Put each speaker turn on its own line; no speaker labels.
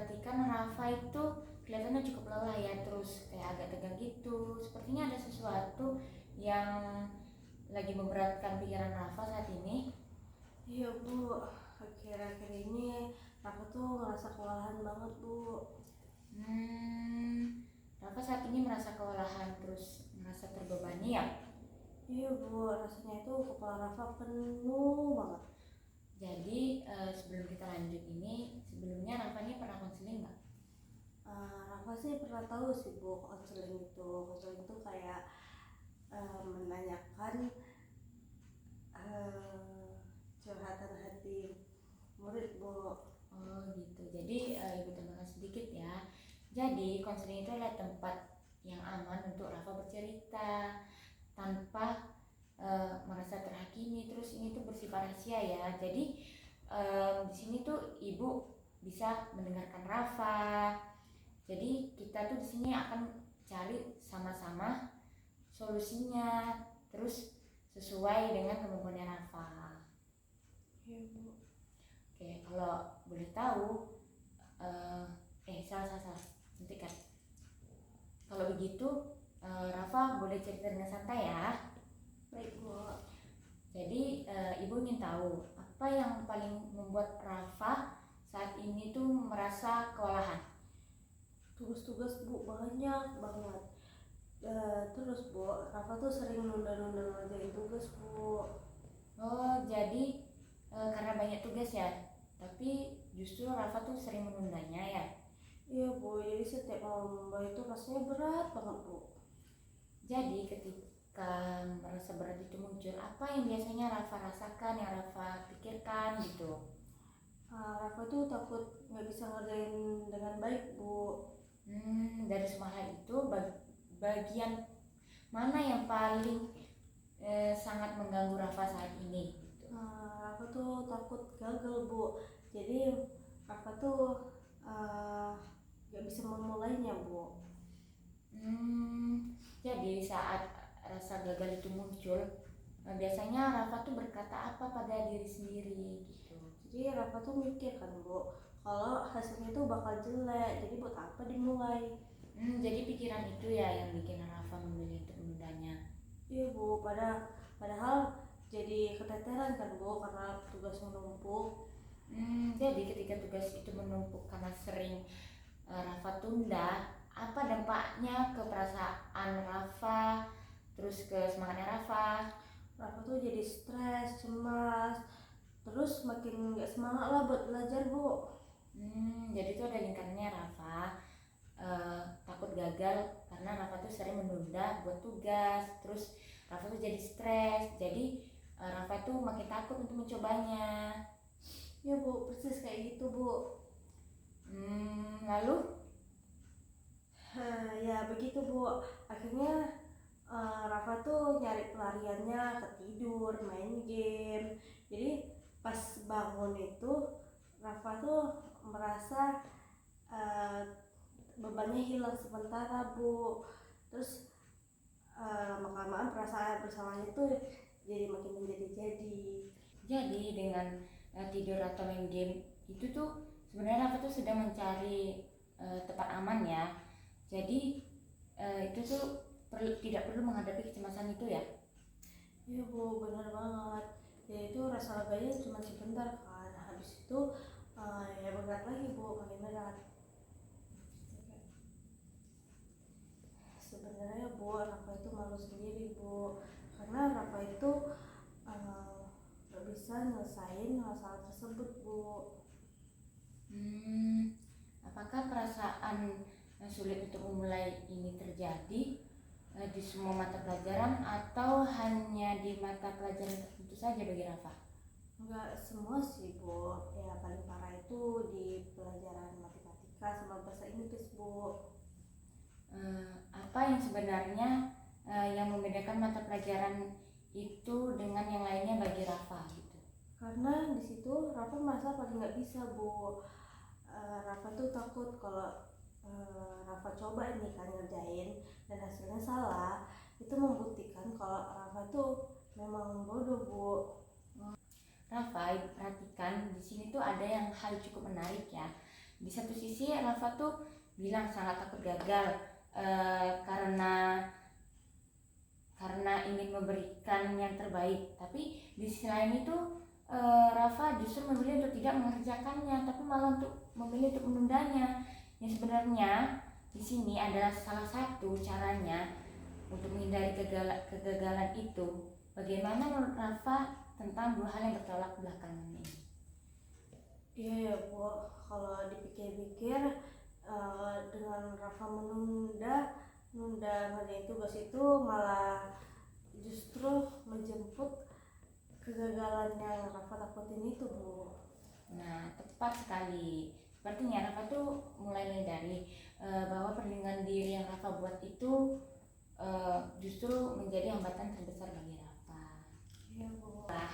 perhatikan Rafa itu kelihatannya cukup lelah ya, terus kayak agak tegang gitu. Sepertinya ada sesuatu yang lagi memberatkan pikiran Rafa saat ini.
Iya Bu, akhir-akhir ini aku tuh ngerasa kewalahan banget Bu.
Rafa saat ini merasa kewalahan terus merasa terbebani ya.
Iya Bu, rasanya itu kepala Rafa penuh banget.
Jadi sebelum kita lanjut ini, sebelumnya Rafa ini pernah konseling nggak?
Rafa sih pernah tahu sih Bu, konseling itu kayak menanyakan curhatan hati murid Bu.
Oh gitu. Jadi ibu tambahkan sedikit ya. Jadi konseling itu adalah tempat yang aman untuk Rafa bercerita tanpa merasa terhakimi. Terus ini tuh bersifat rahasia ya. Jadi di sini tuh ibu bisa mendengarkan Rafa. Jadi kita tuh di sini akan cari sama-sama solusinya, terus sesuai dengan kemampuannya Rafa.
Iya Bu.
Oke, kalau boleh tahu, salah, nanti kan. Kalau begitu, Rafa boleh cerita dengan santai ya.
Baik Bu.
Jadi ibu ingin tahu apa yang paling membuat Rafa saat ini tuh merasa kewalahan.
Tugas-tugas Bu banyak banget. Terus Bu, Rafa tuh sering nunda-nunda ngerjain tugas Bu.
Oh, jadi karena banyak tugas ya, tapi justru Rafa tuh sering menundanya ya.
Iya Bu, jadi setiap mau lomba itu rasanya berat banget Bu.
Jadi ketika merasa berat itu muncul, apa yang biasanya Rafa rasakan, yang Rafa pikirkan gitu?
Rafa tuh takut nggak bisa ngerjain dengan baik Bu.
Dari semua hal itu, bagian mana yang paling sangat mengganggu Rafa saat ini? Gitu.
Rafa tuh takut gagal Bu. Jadi Rafa tuh nggak bisa memulainya Bu.
Jadi saat rasa gagal itu muncul, biasanya Rafa tuh berkata apa pada diri sendiri gitu?
Jadi Rafa tuh mikir kan Bu, kalau hasilnya tuh bakal jelek, jadi buat apa dimulai?
Jadi pikiran itu ya yang bikin Rafa memilih untuk menundanya.
Iya Bu, padahal jadi keteteran kan Bu karena tugas menumpuk.
Jadi ketika tugas itu menumpuk karena sering Rafa tunda, apa dampaknya ke perasaan Rafa, terus ke semangatnya Rafa?
Rafa tuh jadi stres, cemas, terus makin nggak semangat lah buat belajar Bu.
Jadi itu ada lingkarannya Rafa takut gagal karena Rafa tuh sering menunda buat tugas, terus Rafa tuh jadi stres, jadi Rafa tuh makin takut untuk mencobanya.
Ya Bu, persis kayak gitu Bu.
Lalu?
Ya begitu Bu, akhirnya Rafa tuh nyari pelariannya ke tidur, main game. Jadi pas bangun itu Rafa tuh merasa bebannya hilang sementara Bu. Terus lama-kelamaan perasaan bersamanya tuh jadi makin menjadi-jadi.
Jadi dengan tidur atau main game itu tuh sebenarnya Rafa tuh sedang mencari tempat aman ya. Jadi itu tuh tidak perlu menghadapi kecemasan itu ya.
Iya Bu, benar banget. Ya itu rasa leganya cuma sebentar kan. Habis itu ya berat lagi Bu, makin berat. Sebenarnya Bu, Rafa itu malu sendiri Bu, karena Rafa itu gak bisa nyelesain masalah tersebut Bu.
Apakah perasaan sulit untuk memulai ini terjadi di semua mata pelajaran atau hanya di mata pelajaran tertentu saja bagi Rafa?
Enggak semua sih Bu, ya paling parah itu di pelajaran matematika sama bahasa Inggris Bu.
Apa yang sebenarnya yang membedakan mata pelajaran itu dengan yang lainnya bagi Rafa gitu?
Karena di situ Rafa merasa paling nggak bisa Bu. Rafa tuh takut kalau Rafa coba ini kan ngerjain dan hasilnya salah, itu membuktikan kalau Rafa tuh memang bodoh Bu.
Rafa, perhatikan di sini tuh ada yang hal cukup menarik ya. Di satu sisi Rafa tuh bilang sangat takut gagal karena ingin memberikan yang terbaik, tapi di sisi lain itu Rafa justru memilih untuk tidak mengerjakannya, tapi malah memilih untuk menundanya. Yang sebenarnya di sini adalah salah satu caranya untuk menghindari kegagalan itu. Bagaimana menurut Rafa tentang dua hal yang bertolak belakang ini?
Iya ya Bu, kalau dipikir-pikir dengan Rafa menunda ngerjain tugas itu malah justru menjemput kegagalan yang Rafa takutin itu Bu.
Nah, tepat sekali. Sepertinya Rafa tuh mulai menyadari bahwa perlindungan diri yang Rafa buat itu justru menjadi hambatan terbesar bagi Rafa.
Iya Bu.
Nah,